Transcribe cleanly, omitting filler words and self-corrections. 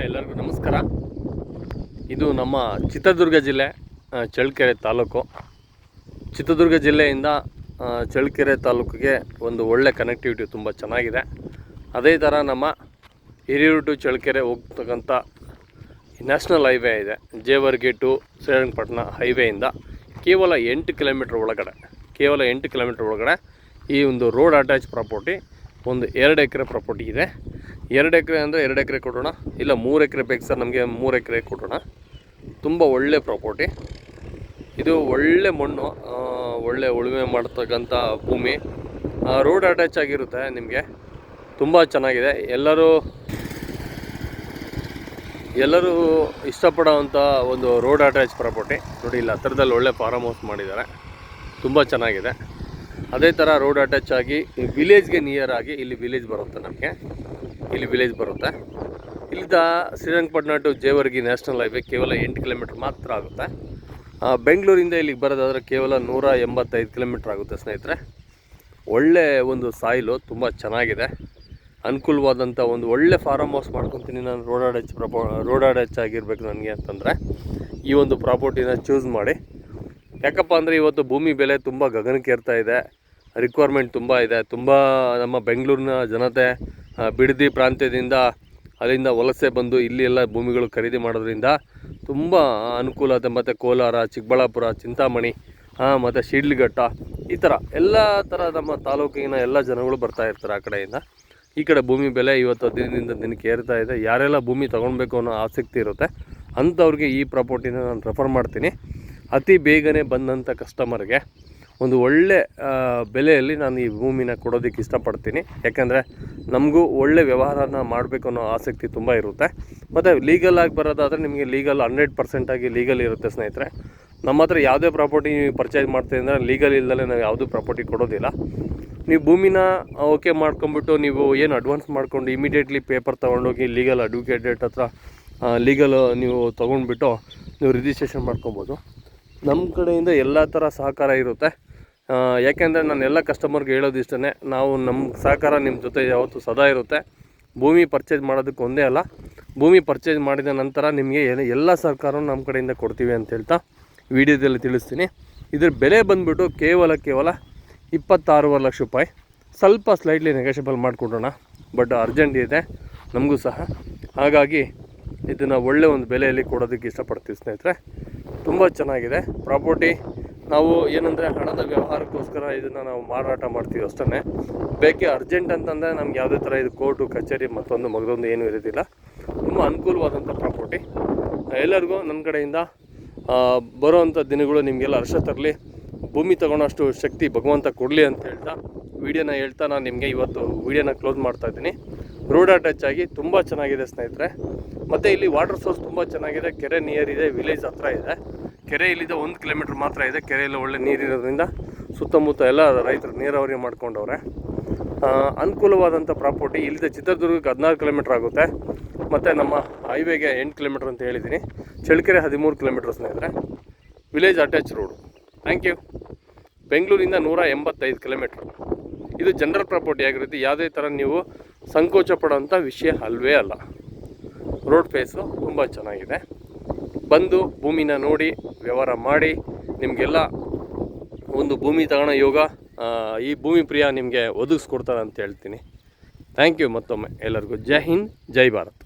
ಎಲ್ಲರಿಗೂ ನಮಸ್ಕಾರ. ಇದು ನಮ್ಮ ಚಿತ್ರದುರ್ಗ ಜಿಲ್ಲೆ ಚಳ್ಳಕೆರೆ ತಾಲೂಕು. ಚಿತ್ರದುರ್ಗ ಜಿಲ್ಲೆಯಿಂದ ಚಳ್ಳಕೆರೆ ತಾಲೂಕಿಗೆ ಒಂದು ಒಳ್ಳೆ ಕನೆಕ್ಟಿವಿಟಿ ತುಂಬ ಚೆನ್ನಾಗಿದೆ. ಅದೇ ಥರ ನಮ್ಮ ಹಿರಿಯೂರು ಟು ಚಳ್ಳಕೆರೆ ಹೋಗ್ತಕ್ಕಂಥ ನ್ಯಾಷನಲ್ ಹೈವೇ ಇದೆ. ಜೇವರ್ಗಿ ಟು ಶ್ರೀರಂಗಪಟ್ಟಣ ಹೈವೇಯಿಂದ ಕೇವಲ 8 ಕಿಲೋಮೀಟ್ರ್ ಒಳಗಡೆ ಈ ಒಂದು ರೋಡ್ ಅಟ್ಯಾಚ್ ಪ್ರಾಪರ್ಟಿ ಒಂದು 2 ಎಕರೆ ಪ್ರಾಪರ್ಟಿ ಇದೆ. 2 ಎಕರೆ ಅಂದರೆ 2 ಎಕರೆ ಕೊಡೋಣ, ಇಲ್ಲ 3 ಎಕರೆ ಬೇಕು ಸರ್ ನಮಗೆ 3 ಎಕರೆ ಕೊಡೋಣ. ತುಂಬ ಒಳ್ಳೆ ಪ್ರಾಪರ್ಟಿ ಇದು. ಒಳ್ಳೆ ಮಣ್ಣು, ಒಳ್ಳೆ ಉಳುಮೆ ಮಾಡ್ತಕ್ಕಂಥ ಭೂಮಿ, ರೋಡ್ ಅಟ್ಯಾಚ್ ಆಗಿರುತ್ತೆ. ನಿಮಗೆ ತುಂಬ ಚೆನ್ನಾಗಿದೆ. ಎಲ್ಲರೂ ಇಷ್ಟಪಡೋವಂಥ ಒಂದು ರೋಡ್ ಅಟ್ಯಾಚ್ ಪ್ರಾಪರ್ಟಿ. ನೋಡಿ, ಇಲ್ಲಿ ಹತ್ತಿರದಲ್ಲಿ ಒಳ್ಳೆ ಫಾರಮ್ ಹೌಸ್ ಮಾಡಿದ್ದಾರೆ, ತುಂಬ ಚೆನ್ನಾಗಿದೆ. ಅದೇ ಥರ ರೋಡ್ ಅಟ್ಯಾಚ್ ಆಗಿ ವಿಲೇಜ್ಗೆ ನಿಯರ್ ಆಗಿ ಇಲ್ಲಿ ವಿಲೇಜ್ ಬರುತ್ತೆ. ನಮಗೆ ಇಲ್ಲಿ ವಿಲೇಜ್ ಬರುತ್ತೆ. ಇಲ್ಲಿಂದ Srirangapatna to Jevargi national highway ಕೇವಲ 8 ಕಿಲೋಮೀಟ್ರ್ ಮಾತ್ರ ಆಗುತ್ತೆ. ಬೆಂಗಳೂರಿಂದ ಇಲ್ಲಿಗೆ ಬರೋದಾದರೆ ಕೇವಲ 185 ಕಿಲೋಮೀಟ್ರ್ ಆಗುತ್ತೆ ಸ್ನೇಹಿತರೆ. ಒಳ್ಳೆ ಒಂದು ಸಾಯಿಲು, ತುಂಬ ಚೆನ್ನಾಗಿದೆ, ಅನುಕೂಲವಾದಂಥ ಒಂದು ಒಳ್ಳೆ ಫಾರಮ್ ಹೌಸ್ ಮಾಡ್ಕೊತೀನಿ ನಾನು. ರೋಡ್ ಅಟ್ಯಾಚ್ ಆಗಿರ್ಬೇಕು ನನಗೆ ಅಂತಂದರೆ ಈ ಒಂದು ಪ್ರಾಪರ್ಟಿನ ಚೂಸ್ ಮಾಡಿ. ಯಾಕಪ್ಪ ಅಂದರೆ ಇವತ್ತು ಭೂಮಿ ಬೆಲೆ ತುಂಬ ಗಗನಕ್ಕೆ ಏರ್ತಾ ಇದೆ, ರಿಕ್ವೈರ್ಮೆಂಟ್ ತುಂಬ ಇದೆ. ತುಂಬ ನಮ್ಮ ಬೆಂಗಳೂರಿನ ಜನತೆ ಬಿಡದಿ ಪ್ರಾಂತ್ಯದಿಂದ ಅಲ್ಲಿಂದ ವಲಸೆ ಬಂದು ಇಲ್ಲಿ ಎಲ್ಲ ಭೂಮಿಗಳು ಖರೀದಿ ಮಾಡೋದ್ರಿಂದ ತುಂಬ ಅನುಕೂಲತೆ. ಮತ್ತು ಕೋಲಾರ, ಚಿಕ್ಕಬಳ್ಳಾಪುರ, ಚಿಂತಾಮಣಿ ಮತ್ತು ಶಿಡ್ಲಘಟ್ಟ, ಈ ಥರ ಎಲ್ಲ ಥರ ನಮ್ಮ ತಾಲೂಕಿನ ಎಲ್ಲ ಜನಗಳು ಬರ್ತಾ ಇರ್ತಾರೆ ಆ ಕಡೆಯಿಂದ. ಈ ಕಡೆ ಭೂಮಿ ಬೆಲೆ ಇವತ್ತು ದಿನದಿಂದ ದಿನಕ್ಕೆ ಏರ್ತಾ ಇದೆ. ಯಾರೆಲ್ಲ ಭೂಮಿ ತೊಗೊಳ್ಬೇಕು ಅನ್ನೋ ಆಸಕ್ತಿ ಇರುತ್ತೆ ಅಂಥವ್ರಿಗೆ ಈ ಪ್ರಾಪರ್ಟಿನ ನಾನು ರೆಫರ್ ಮಾಡ್ತೀನಿ. ಅತಿ ಬೇಗನೆ ಬಂದಂಥ ಕಸ್ಟಮರ್ಗೆ ಒಂದು ಒಳ್ಳೆ ಬೆಲೆಯಲ್ಲಿ ನಾನು ಈ ಭೂಮಿನ ಕೊಡೋದಕ್ಕೆ ಇಷ್ಟಪಡ್ತೀನಿ. ಯಾಕೆಂದರೆ ನಮಗೂ ಒಳ್ಳೆ ವ್ಯವಹಾರನ ಮಾಡಬೇಕು ಅನ್ನೋ ಆಸಕ್ತಿ ತುಂಬ ಇರುತ್ತೆ. ಮತ್ತು ಲೀಗಲ್ ಆಗಿ ಬರೋದಾದರೆ ನಿಮಗೆ ಲೀಗಲ್ 100% ಆಗಿ ಲೀಗಲ್ ಇರುತ್ತೆ ಸ್ನೇಹಿತರೆ. ನಮ್ಮ ಹತ್ರ ಯಾವುದೇ ಪ್ರಾಪರ್ಟಿ ನೀವು ಪರ್ಚೇಸ್ ಮಾಡ್ತೀವಿ ಅಂದರೆ ಲೀಗಲ್ ಇಲ್ಲದೆ ನಾವು ಯಾವುದೂ ಪ್ರಾಪರ್ಟಿ ಕೊಡೋದಿಲ್ಲ. ನೀವು ಭೂಮಿನ ಓಕೆ ಮಾಡ್ಕೊಂಬಿಟ್ಟು ನೀವು ಏನು ಅಡ್ವಾನ್ಸ್ ಮಾಡ್ಕೊಂಡು ಇಮಿಡಿಯೇಟ್ಲಿ ಪೇಪರ್ ತೊಗೊಂಡೋಗಿ ಲೀಗಲ್ ಅಡ್ವೊಕೇಟ್ ಹತ್ರ ಲೀಗಲ್ ನೀವು ತೊಗೊಂಡ್ಬಿಟ್ಟು ನೀವು ರಿಜಿಸ್ಟ್ರೇಷನ್ ಮಾಡ್ಕೊಬೋದು. ನಮ್ಮ ಕಡೆಯಿಂದ ಎಲ್ಲ ಥರ ಸಹಕಾರ ಇರುತ್ತೆ. ಯಾಕೆಂದರೆ ನಾನು ಎಲ್ಲ ಕಸ್ಟಮರ್ಗೆ ಹೇಳೋದು ಇಷ್ಟೇ, ನಾವು ನಮ್ಮ ಸಹಕಾರ ನಿಮ್ಮ ಜೊತೆ ಯಾವತ್ತೂ ಸದಾ ಇರುತ್ತೆ. ಭೂಮಿ ಪರ್ಚೇಸ್ ಮಾಡೋದಕ್ಕೆ ಒಂದೇ ಅಲ್ಲ, ಭೂಮಿ ಪರ್ಚೇಸ್ ಮಾಡಿದ ನಂತರ ನಿಮಗೆ ಎಲ್ಲ ಸಹಕಾರವನ್ನು ನಮ್ಮ ಕಡೆಯಿಂದ ಕೊಡ್ತೀವಿ ಅಂತ ಹೇಳ್ತಾ ವಿಡಿಯೋದಲ್ಲಿ ತಿಳಿಸ್ತೀನಿ. ಇದ್ರ ಬೆಲೆ ಬಂದುಬಿಟ್ಟು ಕೇವಲ 26.5 ಲಕ್ಷ ರೂಪಾಯಿ. ಸ್ವಲ್ಪ ಸ್ಲೈಟ್ಲಿ ನೆಗೋಷಿಯಬಲ್ ಮಾಡಿಕೊಡೋಣ, ಬಟ್ ಅರ್ಜೆಂಟ್ ಇದೆ ನಮಗೂ ಸಹ. ಹಾಗಾಗಿ ಇದನ್ನು ಒಳ್ಳೆ ಒಂದು ಬೆಲೆಯಲ್ಲಿ ಕೊಡೋದಕ್ಕೆ ಇಷ್ಟಪಡ್ತೀವಿ ಸ್ನೇಹಿತರೆ. ತುಂಬ ಚೆನ್ನಾಗಿದೆ ಪ್ರಾಪರ್ಟಿ. ನಾವು ಏನಂದರೆ ಹಣದ ವ್ಯವಹಾರಕ್ಕೋಸ್ಕರ ಇದನ್ನು ನಾವು ಮಾರಾಟ ಮಾಡ್ತೀವಿ ಅಷ್ಟೇ. ಬೇಕೇ ಅರ್ಜೆಂಟ್ ಅಂತಂದರೆ ನಮ್ಗೆ ಯಾವುದೇ ಥರ ಇದು ಕೋರ್ಟು ಕಚೇರಿ ಮತ್ತೊಂದು ಏನೂ ಇರೋದಿಲ್ಲ. ತುಂಬ ಅನುಕೂಲವಾದಂಥ ಪ್ರಾಪರ್ಟಿ. ಎಲ್ಲರಿಗೂ ನನ್ನ ಕಡೆಯಿಂದ ಬರೋವಂಥ ದಿನಗಳು ನಿಮಗೆಲ್ಲ ಹರ್ಷ ತರಲಿ, ಭೂಮಿ ತೊಗೊಳೋಷ್ಟು ಶಕ್ತಿ ಭಗವಂತ ಕೊಡಲಿ ಅಂತ ಹೇಳ್ತಾ ನಾನು ನಿಮಗೆ ಇವತ್ತು ವೀಡಿಯೋನ ಕ್ಲೋಸ್ ಮಾಡ್ತಾಯಿದ್ದೀನಿ. ರೋಡ್ ಅಟ್ಯಾಚ್ ಆಗಿ ತುಂಬ ಚೆನ್ನಾಗಿದೆ ಸ್ನೇಹಿತರೆ. ಮತ್ತು ಇಲ್ಲಿ ವಾಟರ್ ಸೋರ್ಸ್ ತುಂಬ ಚೆನ್ನಾಗಿದೆ. ಕೆರೆ ನಿಯರ್ ಇದೆ, ವಿಲೇಜ್ ಹತ್ರ ಇದೆ. ಕೆರೆ ಇಲ್ಲಿಂದ 1 ಕಿಲೋಮೀಟ್ರ್ ಮಾತ್ರ ಇದೆ. ಕೆರೆಯಲ್ಲಿ ಒಳ್ಳೆ ನೀರಿರೋದ್ರಿಂದ ಸುತ್ತಮುತ್ತ ಎಲ್ಲ ರೈತರು ನೀರಾವರಿ ಮಾಡ್ಕೊಂಡವ್ರೆ. ಅನುಕೂಲವಾದಂಥ ಪ್ರಾಪರ್ಟಿ. ಇಲ್ಲಿಂದ ಚಿತ್ರದುರ್ಗಕ್ಕೆ 16 ಕಿಲೋಮೀಟ್ರ್ ಆಗುತ್ತೆ. ಮತ್ತು ನಮ್ಮ ಹೈವೇಗೆ 8 ಕಿಲೋಮೀಟ್ರ್ ಅಂತ ಹೇಳಿದ್ದೀನಿ. ಚಳ್ಳಕೆರೆ 13 ಕಿಲೋಮೀಟ್ರ್ ಸ್ನೇಹಿತರೆ. Village attach road. Thank you. ಬೆಂಗಳೂರಿಂದ 185 ಕಿಲೋಮೀಟ್ರ್. ಇದು ಜನರಲ್ ಪ್ರಾಪರ್ಟಿ ಆಗಿರುತ್ತೆ. ಯಾವುದೇ ಥರ ನೀವು ಸಂಕೋಚ ಪಡೋಂಥ ವಿಷಯ ಅಲ್ವೇ ಅಲ್ಲ. ರೋಡ್ ಫೇಸು ತುಂಬ ಚೆನ್ನಾಗಿದೆ. ಬಂದು ಭೂಮಿನ ನೋಡಿ ವ್ಯವಹಾರ ಮಾಡಿ ನಿಮಗೆಲ್ಲ ಒಂದು ಭೂಮಿ ತಗೊಳ್ಳೋ ಯೋಗ ಈ ಭೂಮಿ ಪ್ರಿಯ ನಿಮಗೆ ಒದಗಿಸ್ಕೊಡ್ತಾರೆ ಅಂತ ಹೇಳ್ತೀನಿ. Thank you. ಮತ್ತೊಮ್ಮೆ ಎಲ್ಲರಿಗೂ ಜೈ ಹಿಂದ್, ಜೈ ಭಾರತ್.